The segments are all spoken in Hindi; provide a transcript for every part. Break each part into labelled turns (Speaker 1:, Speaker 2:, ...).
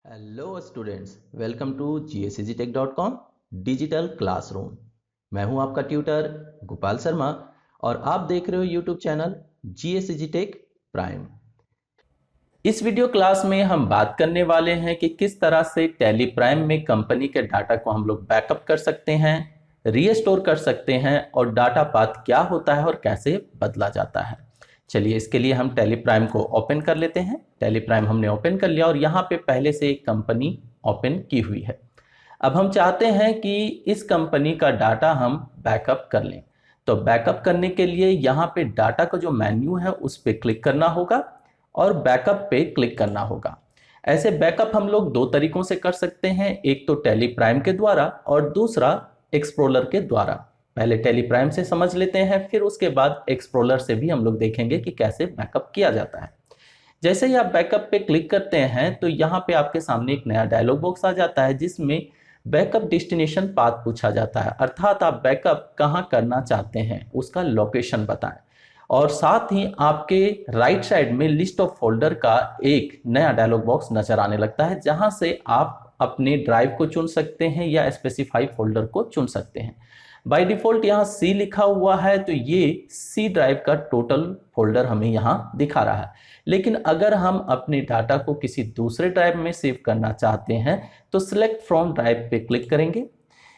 Speaker 1: Hello students, welcome to GSEasyTech.com digital classroom. मैं हूं आपका ट्यूटर गोपाल शर्मा और आप देख रहे हो यूट्यूब चैनल GSEasyTech प्राइम। इस वीडियो क्लास में हम बात करने वाले हैं कि किस तरह से टैली प्राइम में कंपनी के डाटा को हम लोग बैकअप कर सकते हैं, रीस्टोर कर सकते हैं और डाटा पाथ क्या होता है और कैसे बदला जाता है। चलिए इसके लिए हम टैली प्राइम को ओपन कर लेते हैं। टैली प्राइम हमने ओपन कर लिया और यहाँ पे पहले से एक कंपनी ओपन की हुई है। अब हम चाहते हैं कि इस कंपनी का डाटा हम बैकअप कर लें। तो बैकअप करने के लिए यहाँ पे डाटा का जो मेन्यू है उस पर क्लिक करना होगा और बैकअप पे क्लिक करना होगा। ऐसे बैकअप हम लोग दो तरीकों से कर सकते हैं, एक तो टैली प्राइम के द्वारा और दूसरा एक्सप्लोरर के द्वारा। पहले टैली प्राइम से समझ लेते हैं, फिर उसके बाद एक्सप्लोरर से भी हम लोग देखेंगे कि कैसे बैकअप किया जाता है। जैसे ही आप बैकअप पे क्लिक करते हैं तो यहाँ पे आपके सामने एक नया डायलॉग बॉक्स आ जाता है जिसमें बैकअप डेस्टिनेशन पाथ पूछा जाता है, अर्थात आप बैकअप कहाँ करना चाहते हैं उसका लोकेशन बताएं। और साथ ही आपके राइट साइड में लिस्ट ऑफ फोल्डर का एक नया डायलॉग बॉक्स नजर आने लगता है जहां से आप अपने ड्राइव को चुन सकते हैं या स्पेसिफाई फोल्डर को चुन सकते हैं। बाय डिफॉल्ट यहाँ C लिखा हुआ है तो ये C ड्राइव का टोटल फोल्डर हमें यहाँ दिखा रहा है। लेकिन अगर हम अपने डाटा को किसी दूसरे ड्राइव में सेव करना चाहते हैं तो सिलेक्ट फ्रॉम ड्राइव पे क्लिक करेंगे।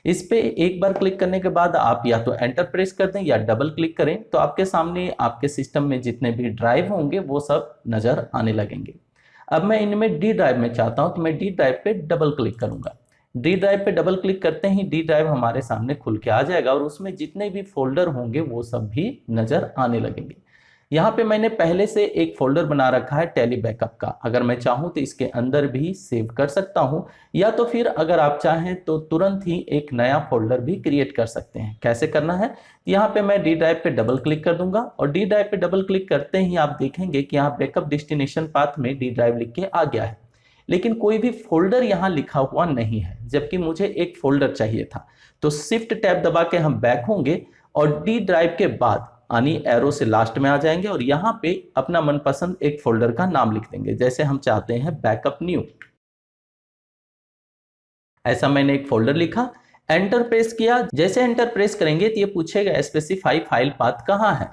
Speaker 1: इस पे एक बार क्लिक करने के बाद आप या तो एंटर प्रेस कर दें या डबल क्लिक करें तो आपके सामने आपके सिस्टम में जितने भी ड्राइव होंगे वो सब नजर आने लगेंगे। अब मैं इनमें D ड्राइव में चाहता हूं तो मैं D ड्राइव पे डबल क्लिक करूंगा। D ड्राइव पे डबल क्लिक करते ही D ड्राइव हमारे सामने खुल के आ जाएगा और उसमें जितने भी फोल्डर होंगे वो सब भी नजर आने लगेंगे। यहाँ पे मैंने पहले से एक फोल्डर बना रखा है टैली बैकअप का, अगर मैं चाहूँ तो इसके अंदर भी सेव कर सकता हूँ या तो फिर अगर आप चाहें तो तुरंत ही एक नया फोल्डर भी क्रिएट कर सकते हैं। कैसे करना है, यहाँ पे मैं D ड्राइव पे डबल क्लिक कर दूंगा और D ड्राइव पे डबल क्लिक करते ही आप देखेंगे कि यहाँ बैकअप डेस्टिनेशन पाथ में D ड्राइव लिख के आ गया है, लेकिन कोई भी फोल्डर यहाँ लिखा हुआ नहीं है, जबकि मुझे एक फोल्डर चाहिए था। तो शिफ्ट टैब दबा के हम बैक होंगे और D ड्राइव के बाद यानी एरो से लास्ट में आ जाएंगे और यहाँ पे अपना मनपसंद एक फोल्डर का नाम लिख देंगे। जैसे हम चाहते हैं बैकअप न्यू, ऐसा मैंने एक फोल्डर लिखा, एंटर प्रेस किया। जैसे एंटर प्रेस करेंगे तो ये पूछेगा स्पेसिफाई फाइल पाथ कहाँ है,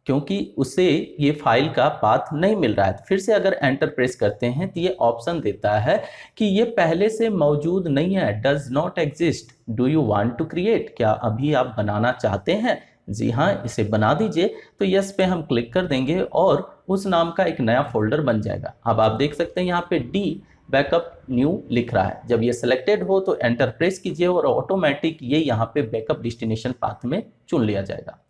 Speaker 1: क्योंकि उसे ये फाइल का पाथ नहीं मिल रहा है। फिर से अगर एंटर प्रेस करते हैं तो ये ऑप्शन देता है कि ये पहले से मौजूद नहीं है, does not exist, do you want to create, क्या अभी आप बनाना चाहते हैं? जी हाँ, इसे बना दीजिए। तो यस पे हम क्लिक कर देंगे और उस नाम का एक नया फोल्डर बन जाएगा। अब आप देख सकते हैं यहाँ पे D बैकअप न्यू लिख रहा है। जब ये सिलेक्टेड हो तो एंटर प्रेस कीजिए और ऑटोमेटिक ये यहाँ पे बैकअप डेस्टिनेशन पाथ में चुन लिया जाएगा।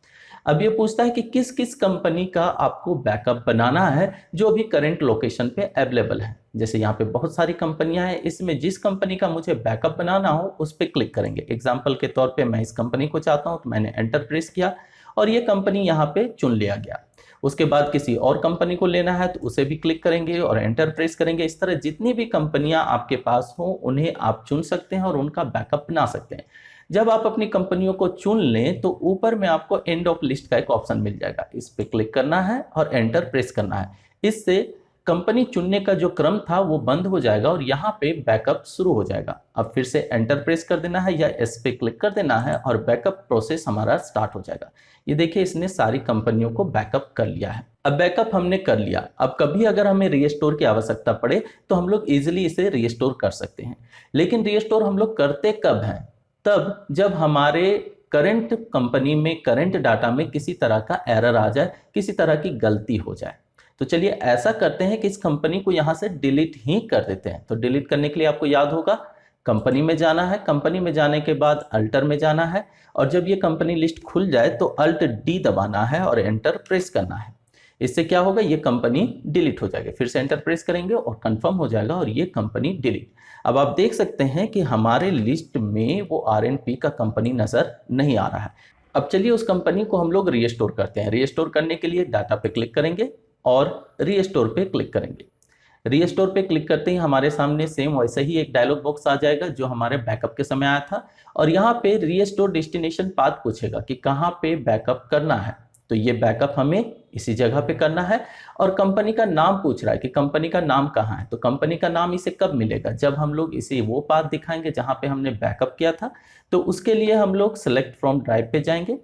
Speaker 1: अब ये पूछता है कि किस किस कंपनी का आपको बैकअप बनाना है जो अभी करंट लोकेशन पे अवेलेबल है। जैसे यहाँ पे बहुत सारी कंपनियां हैं, इसमें जिस कंपनी का मुझे बैकअप बनाना हो उस पर क्लिक करेंगे। एग्जाम्पल के तौर पे मैं इस कंपनी को चाहता हूँ तो मैंने एंटर प्रेस किया और ये कंपनी यहाँ पे चुन लिया गया। उसके बाद किसी और कंपनी को लेना है तो उसे भी क्लिक करेंगे और एंटर प्रेस करेंगे। इस तरह जितनी भी कंपनियां आपके पास हो उन्हें आप चुन सकते हैं और उनका बैकअप बना सकते हैं। जब आप अपनी कंपनियों को चुन लें तो ऊपर में आपको एंड ऑफ लिस्ट का एक ऑप्शन मिल जाएगा, इस पे क्लिक करना है और एंटर प्रेस करना है। इससे कंपनी चुनने का जो क्रम था वो बंद हो जाएगा और यहाँ पे बैकअप शुरू हो जाएगा। अब फिर से एंटर प्रेस कर देना है या इस पे क्लिक कर देना है और बैकअप प्रोसेस हमारा स्टार्ट हो जाएगा। ये देखिए इसने सारी कंपनियों को बैकअप कर लिया है। अब बैकअप हमने कर लिया, अब कभी अगर हमें रीस्टोर की आवश्यकता पड़े तो हम लोग इजिली इसे रीस्टोर कर सकते हैं। लेकिन रीस्टोर हम लोग करते कब हैं, तब जब हमारे करंट कंपनी में करंट डाटा में किसी तरह का एरर आ जाए, किसी तरह की गलती हो जाए। तो चलिए ऐसा करते हैं कि इस कंपनी को यहां से डिलीट ही कर देते हैं। तो डिलीट करने के लिए आपको याद होगा कंपनी में जाना है, कंपनी में जाने के बाद अल्टर में जाना है और जब ये कंपनी लिस्ट खुल जाए तो अल्ट D दबाना है और एंटर प्रेस करना है। इससे क्या होगा, ये कंपनी डिलीट हो जाएगी। फिर से एंटर प्रेस करेंगे और कंफर्म हो जाएगा और ये कंपनी डिलीट। अब आप देख सकते हैं कि हमारे लिस्ट में वो RNP का कंपनी नजर नहीं आ रहा है। अब चलिए उस कंपनी को हम लोग रीस्टोर करते हैं। रीस्टोर करने के लिए डाटा पे क्लिक करेंगे और रीस्टोर पे क्लिक करेंगे। रीस्टोर पे क्लिक करते ही हमारे सामने सेम वैसे ही एक डायलॉग बॉक्स आ जाएगा जो हमारे बैकअप के समय आया था और यहाँ पे रीस्टोर डेस्टिनेशन पाथ पूछेगा कि कहाँ पे बैकअप करना है। तो ये बैकअप हमें इसी जगह पे करना है। और कंपनी का नाम पूछ रहा है कि कंपनी का नाम कहाँ है, तो कंपनी का नाम इसे कब मिलेगा, जब हम लोग इसे वो पाथ दिखाएंगे जहाँ पे हमने बैकअप किया था। तो उसके लिए हम लोग सेलेक्ट फ्रॉम ड्राइव पे जाएंगे,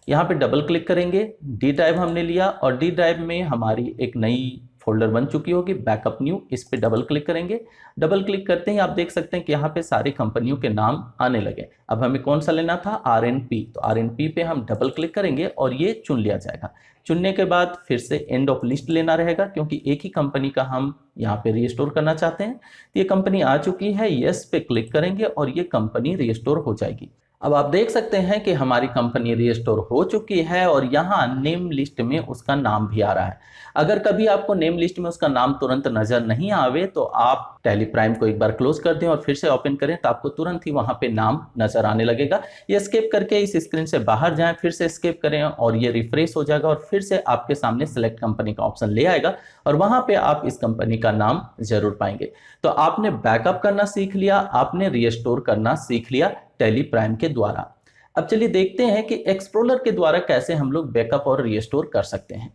Speaker 1: यहाँ पे डबल क्लिक करेंगे, डी ड्राइव हमने लिया और डी ड्राइव में हमारी एक नई फोल्डर बन चुकी होगी बैकअप न्यू, इस पे डबल क्लिक करेंगे। डबल क्लिक करते ही आप देख सकते हैं कि यहाँ पे सारी कंपनियों के नाम आने लगे। अब हमें कौन सा लेना था, RNP, तो RNP पे हम डबल क्लिक करेंगे और ये चुन लिया जाएगा। चुनने के बाद फिर से एंड ऑफ लिस्ट लेना रहेगा क्योंकि एक ही कंपनी का हम यहाँ पे रिस्टोर करना चाहते हैं। तो ये कंपनी आ चुकी है, यस पे क्लिक करेंगे और ये कंपनी रिस्टोर हो जाएगी। अब आप देख सकते हैं कि हमारी कंपनी रिस्टोर हो चुकी है और यहाँ नेम लिस्ट में उसका नाम भी आ रहा है। अगर कभी आपको नेम लिस्ट में उसका नाम तुरंत नजर नहीं आवे तो आप टैली प्राइम को एक बार क्लोज कर दें और फिर से ओपन करें, तो आपको तुरंत ही वहां पे नाम नजर आने लगेगा। ये एस्केप करके इस स्क्रीन से बाहर जाएं, फिर से एस्केप करें और ये रिफ्रेश हो जाएगा और फिर से आपके सामने सिलेक्ट कंपनी का ऑप्शन ले आएगा और वहां पे आप इस कंपनी का नाम जरूर पाएंगे। तो आपने बैकअप करना सीख लिया, आपने रिस्टोर करना सीख लिया टैली प्राइम के द्वारा। अब चलिए देखते हैं कि एक्सप्लोरर के द्वारा कैसे हम लोग बैकअप और रिस्टोर कर सकते हैं।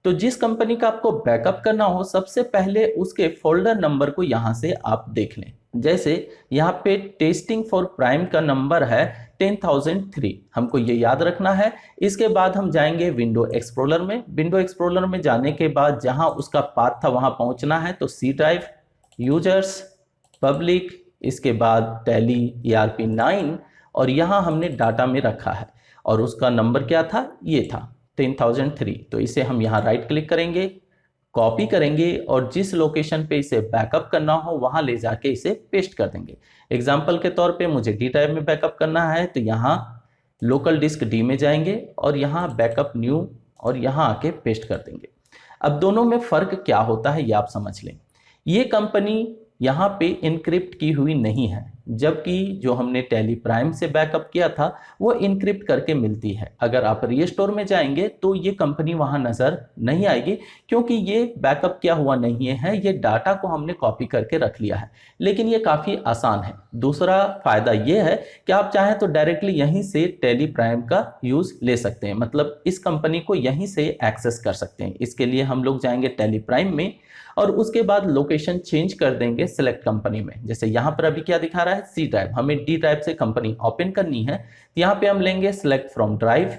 Speaker 1: तो जिस कंपनी का आपको बैकअप करना हो, सबसे पहले उसके फोल्डर नंबर को यहां से आप देख लें। जैसे यहाँ पे टेस्टिंग फॉर प्राइम का नंबर है 10003, हमको ये याद रखना है। इसके बाद हम जाएंगे विंडो एक्सप्लोरर में। विंडो एक्सप्लोरर में जाने के बाद जहां उसका पाथ था वहां पहुंचना है, तो सी ड्राइव, यूजर्स, पब्लिक, इसके बाद टैली ERP9 और यहाँ हमने डाटा में रखा है और उसका नंबर क्या था, ये था 10003। तो इसे हम यहाँ राइट क्लिक करेंगे, कॉपी करेंगे और जिस लोकेशन पे इसे बैकअप करना हो वहां ले जाके इसे पेस्ट कर देंगे। एग्जाम्पल के तौर पे मुझे डी ड्राइव में बैकअप करना है, तो यहाँ लोकल डिस्क डी में जाएंगे और यहाँ बैकअप न्यू और यहाँ आके पेस्ट कर देंगे। अब दोनों में फर्क क्या होता है ये आप समझ लें। ये कंपनी यहाँ पे इनक्रिप्ट की हुई नहीं है, जबकि जो हमने टैली प्राइम से बैकअप किया था वो इनक्रिप्ट करके मिलती है। अगर आप रिस्टोर में जाएंगे तो ये कंपनी वहां नजर नहीं आएगी क्योंकि ये बैकअप किया हुआ नहीं है, ये डाटा को हमने कॉपी करके रख लिया है। लेकिन ये काफी आसान है। दूसरा फायदा ये है कि आप चाहें तो डायरेक्टली यहीं से टैली प्राइम का यूज ले सकते हैं, मतलब इस कंपनी को यहीं से एक्सेस कर सकते हैं। इसके लिए हम लोग जाएंगे टैली प्राइम में और उसके बाद लोकेशन चेंज कर देंगे सिलेक्ट कंपनी में। जैसे यहाँ पर अभी क्या दिखा रहा है, सी ड्राइव, हमें डी ड्राइव से कंपनी ओपन करनी है, तो यहाँ पे हम लेंगे सिलेक्ट फ्रॉम ड्राइव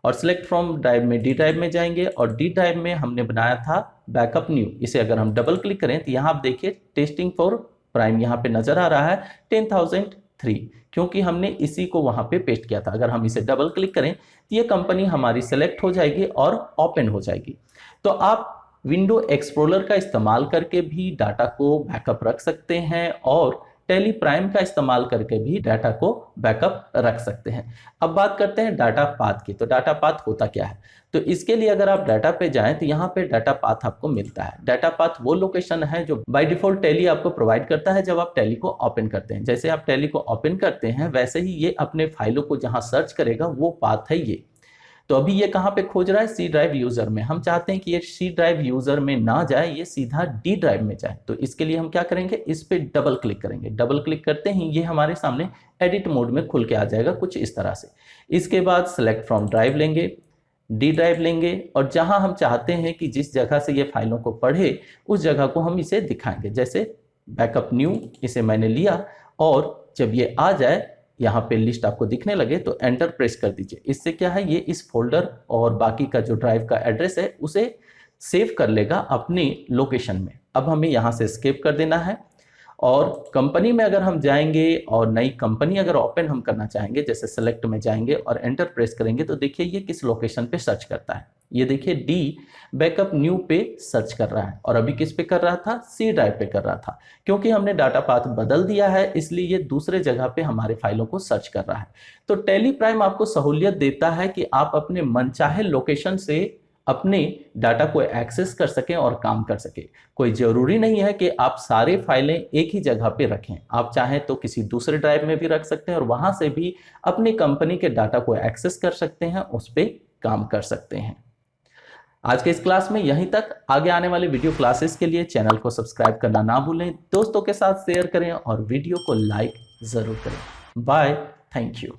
Speaker 1: और सिलेक्ट फ्रॉम ड्राइव में डी ड्राइव में जाएंगे और डी ड्राइव में हमने बनाया था बैकअप न्यू। इसे अगर हम डबल क्लिक करें तो यहाँ आप देखिए टेस्टिंग फॉर प्राइम यहाँ पे नजर आ रहा है 10003, क्योंकि हमने इसी को वहां पे पेस्ट किया था। अगर हम इसे डबल क्लिक करें तो ये कंपनी हमारी सेलेक्ट हो जाएगी और ओपन हो जाएगी। तो आप विंडो एक्सप्लोरर का इस्तेमाल करके भी डाटा को बैकअप रख सकते हैं और टैली प्राइम का इस्तेमाल करके भी डाटा को बैकअप रख सकते हैं। अब बात करते हैं डाटा पाथ की। तो डाटा पाथ होता क्या है, तो इसके लिए अगर आप डाटा पे जाएं तो यहाँ पे डाटा पाथ आपको मिलता है। डाटा पाथ वो लोकेशन है जो बाय डिफॉल्ट टैली आपको प्रोवाइड करता है जब आप टैली को ओपन करते हैं। जैसे आप टैली को ओपन करते हैं वैसे ही ये अपने फाइलों को जहां सर्च करेगा वो पाथ है ये। तो अभी ये कहाँ पे खोज रहा है, सी ड्राइव यूजर में। हम चाहते हैं कि ये सी ड्राइव यूजर में ना जाए, ये सीधा डी ड्राइव में जाए। तो इसके लिए हम क्या करेंगे, इस पे डबल क्लिक करेंगे। डबल क्लिक करते ही ये हमारे सामने एडिट मोड में खुल के आ जाएगा कुछ इस तरह से। इसके बाद सिलेक्ट फ्रॉम ड्राइव लेंगे, डी ड्राइव लेंगे और जहां हम चाहते हैं कि जिस जगह से ये फाइलों को पढ़े उस जगह को हम इसे दिखाएंगे। जैसे बैकअप न्यू, इसे मैंने लिया और जब ये आ जाए यहाँ पे लिस्ट आपको दिखने लगे तो एंटर प्रेस कर दीजिए। इससे क्या है, ये इस फोल्डर और बाकी का जो ड्राइव का एड्रेस है उसे सेव कर लेगा अपनी लोकेशन में। अब हमें यहाँ से एस्केप कर देना है और कंपनी में अगर हम जाएंगे और नई कंपनी अगर ओपन हम करना चाहेंगे, जैसे सेलेक्ट में जाएंगे और एंटर प्रेस करेंगे तो देखिए ये किस लोकेशन पे सर्च करता है। ये देखिए डी बैकअप न्यू पे सर्च कर रहा है और अभी किस पे कर रहा था, सी ड्राइव पे कर रहा था। क्योंकि हमने डाटा पाथ बदल दिया है इसलिए ये दूसरे जगह पे हमारे फाइलों को सर्च कर रहा है। तो टैली प्राइम आपको सहूलियत देता है कि आप अपने मनचाहे लोकेशन से अपने डाटा को एक्सेस कर सकें और काम कर सकें। कोई जरूरी नहीं है कि आप सारे फाइलें एक ही जगह पे रखें। आप चाहें तो किसी दूसरे ड्राइव में भी रख सकते हैं और वहां से भी अपनी कंपनी के डाटा को एक्सेस कर सकते हैं, उस पर काम कर सकते हैं। आज के इस क्लास में यहीं तक। आगे आने वाले वीडियो क्लासेस के लिए चैनल को सब्सक्राइब करना ना भूलें, दोस्तों के साथ शेयर करें और वीडियो को लाइक जरूर करें। Bye, thank you.